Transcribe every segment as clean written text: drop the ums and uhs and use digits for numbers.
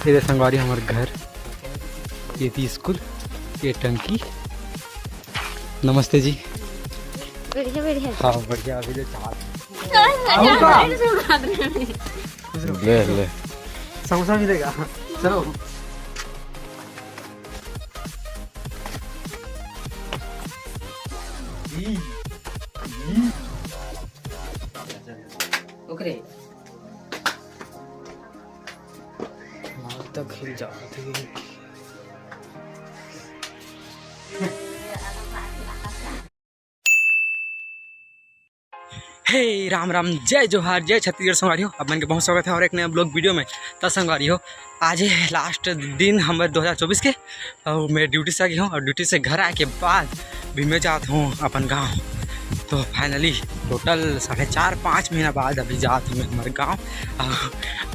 ये संगवारी हमारे घर, ये थी स्कूल, ये टंकी। नमस्ते जी। बढ़िया बढ़िया। हाँ बढ़िया। अभी ले चार ले समोसा मिलेगा। चलो ओके तक हिल जाती। हे राम राम, जय जोहार, जय छत्तीसगढ़ संगवारी हो। अब मन के बहुत स्वागत है और एक नया ब्लॉग वीडियो में। तब संगवारी हो, आज है लास्ट दिन हमारे 2024 के और मैं ड्यूटी से आ गई हूँ और ड्यूटी से घर आए के बाद भी मैं जाता हूँ अपन गांव। तो फाइनली टोटल 4.5 महीना बाद अभी जाता हूँ मैं हमारे गाँव।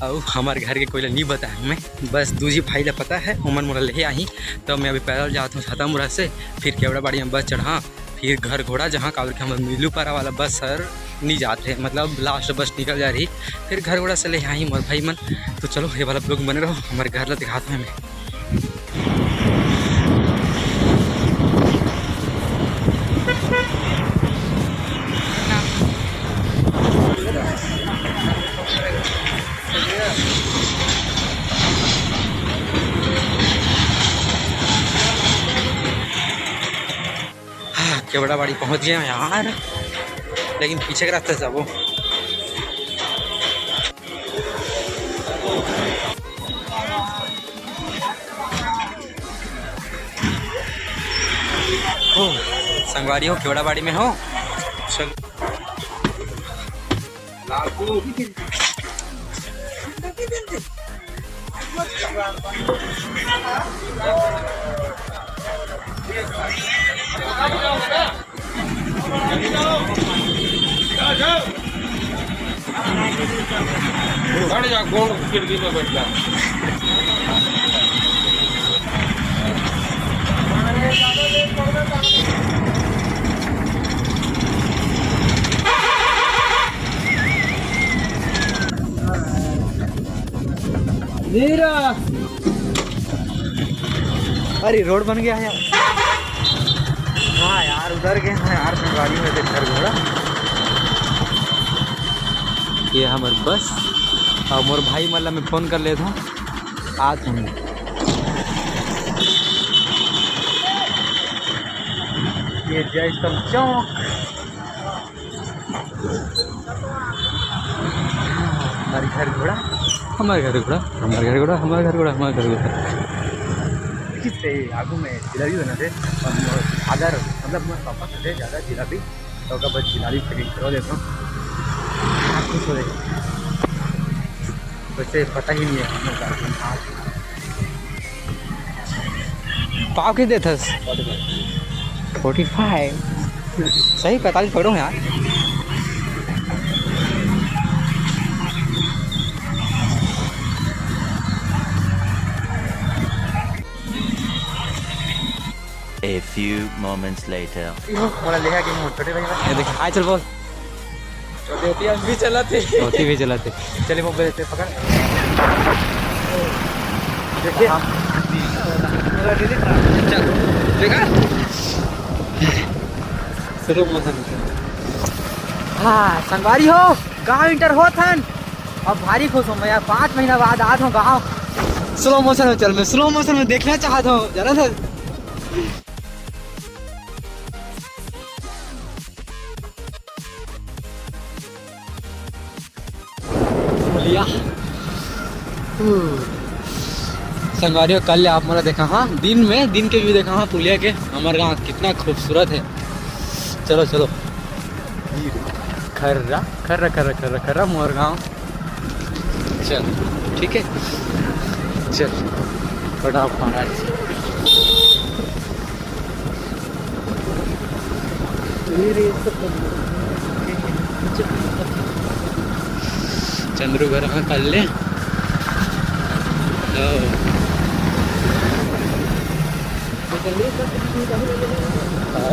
और हमारे घर के कोई नहीं बताया हमें, बस दूजी भाई ला पता है, उमन मोरा ले आई। तो मैं अभी पैदल जाता हूँ छातामुरा से, फिर केवड़ा बाड़ी में बस चढ़ा, फिर घर घोड़ा जहाँ काबर के हमारे मिलू पारा वाला बस सर नहीं जाते, मतलब लास्ट बस निकल जा रही, फिर घर घोड़ा से ले आई मोर भाई मन। तो चलो ये वाला ब्लॉग बने रहो, हमारे घर ला दिखाते हैं मैं। केवड़ा बाड़ी पहुंच गए यार, लेकिन पीछे के रास्ते से वो संगवारी हो, केवड़ा बाड़ी में हो। चल खिड़की में बैठ जा। अरे रोड बन गया है यार। हाँ यार उधर गए हैं यार संगवारी में घर घोड़ा। ये हमार बस और मोर भाई मतलब मैं फ़ोन कर लेता हूँ, आज हूँ। ये जय स्तंभ चौक। हमारे घर घोड़ा, हमारे घर घोड़ा, हमारे घर घोड़ा, हमारे घर घोड़ा, हमारे घर घोड़ा। किससे आगू में जिलाबी बना थे अगर मतलब मैं पापा थे ज़्यादा जिलाबी तो का बस जिलाबी पैकिंग करवा देता हूँ। खुश हो जाएगा, वैसे पता ही नहीं है हम लोग पाव के देते 45 सही 45 पकड़ो यार। A few moments later. मोला लेहा कि छोटे भाई ये देख, आए चल बोल। छोटे भी चला थे, होती भी चलाते। चले मोबाइल से पकड़ देखिए देखा हाँ संगवारी हो, गाँव इंटर हो थन। अब भारी खुश हूँ मैं यार, 5 महीना बाद आज हूँ गाँव। स्लो मोशन में चल, मैं स्लो मोशन में देखना चाहता हूँ जरा था। संगवारी कल आप मेरा देखा, हाँ दिन में दिन के भी देखा, हाँ पुलिया के हमारे गाँव कितना खूबसूरत है। चलो चलो खर्रा खर्रा खर्रा खर्रा खर्रा मोर गाँव। चल ठीक है, चल फटाफट। चंद्रू घर में कर ले।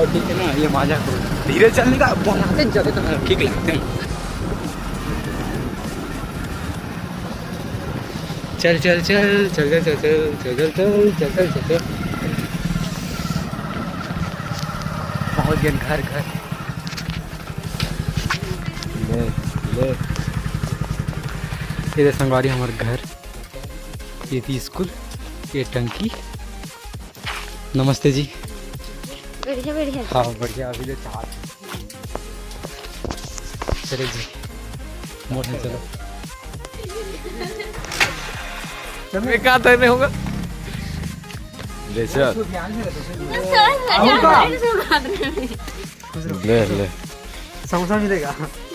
ठीक है ना, ये मजा करो, धीरे चलने का बनाते जाते तो ठीक लगते हैं। चल चल चल चल चल चल चल चल चल चल चल चल चल पहुँच गए घर घर। ले ले ये संगवारी हमारे घर, ये थी स्कूल, ये टंकी। नमस्ते जी। बढ़िया बढ़िया। हाँ बढ़िया। अभी ले चार चले जी मोड़ है। चलो मैं कहा था नहीं होगा ले ले समोसा मिलेगा।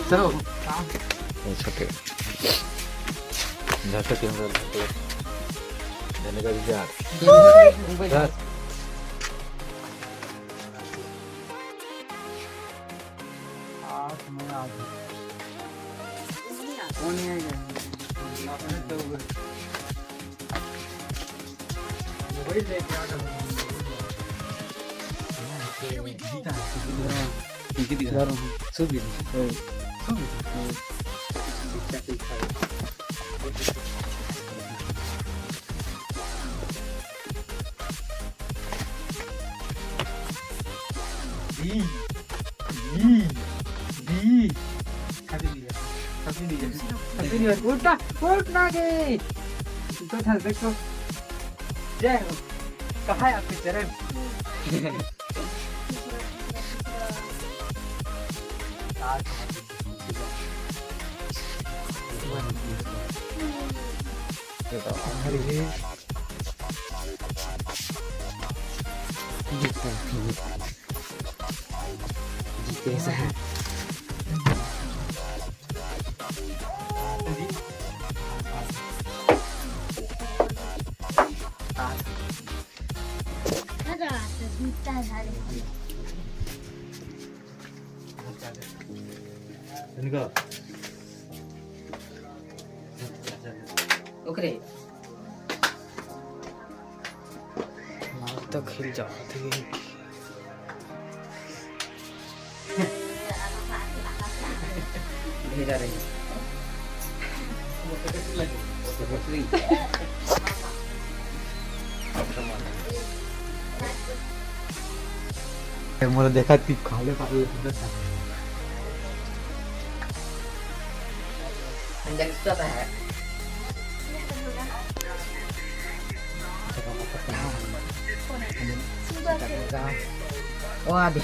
चलो छोटे जाते क्यों देने का विचार उठना उठना गई तो था देखो जय हो। कहाँ है आपके चरण? कैसा है? ओके तक हिल जाते भेजा रही मोला देखा ती खाले पाले है ओ आदि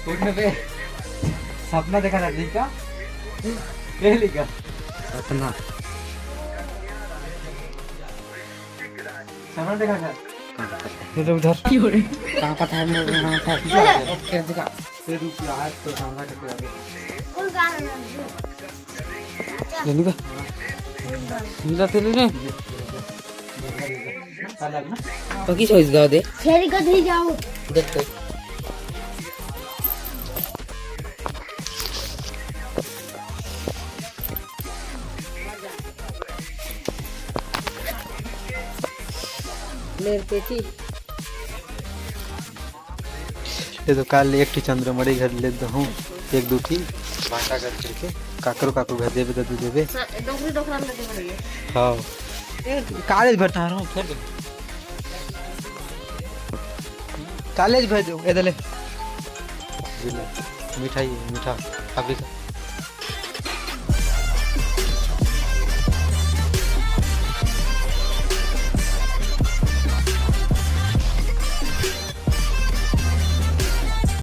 उठने पे सपना देखा था ठीक है ले लिखा सपना सपना देखा था इधर उधर कहाँ पता है मेरे वहाँ था ओके देखा फिर रुपया आज तो सामना करके आगे लेने का मिला तेरे ने तो किस चीज गाँव दे खेल कर ही जाओ देखो मेरे पेटी ये तो काल एक ठी चंद्रमणि घर ले दहूँ एक दो ठी बांटा कर करके काकरो काकरो घर देवे तो देवे डोकरी डोकरा में दे पड़ेगी। हाँ कॉलेज भरता रहा हूँ फिर कॉलेज भेज दो इधर ले मिठाई मीठा अभी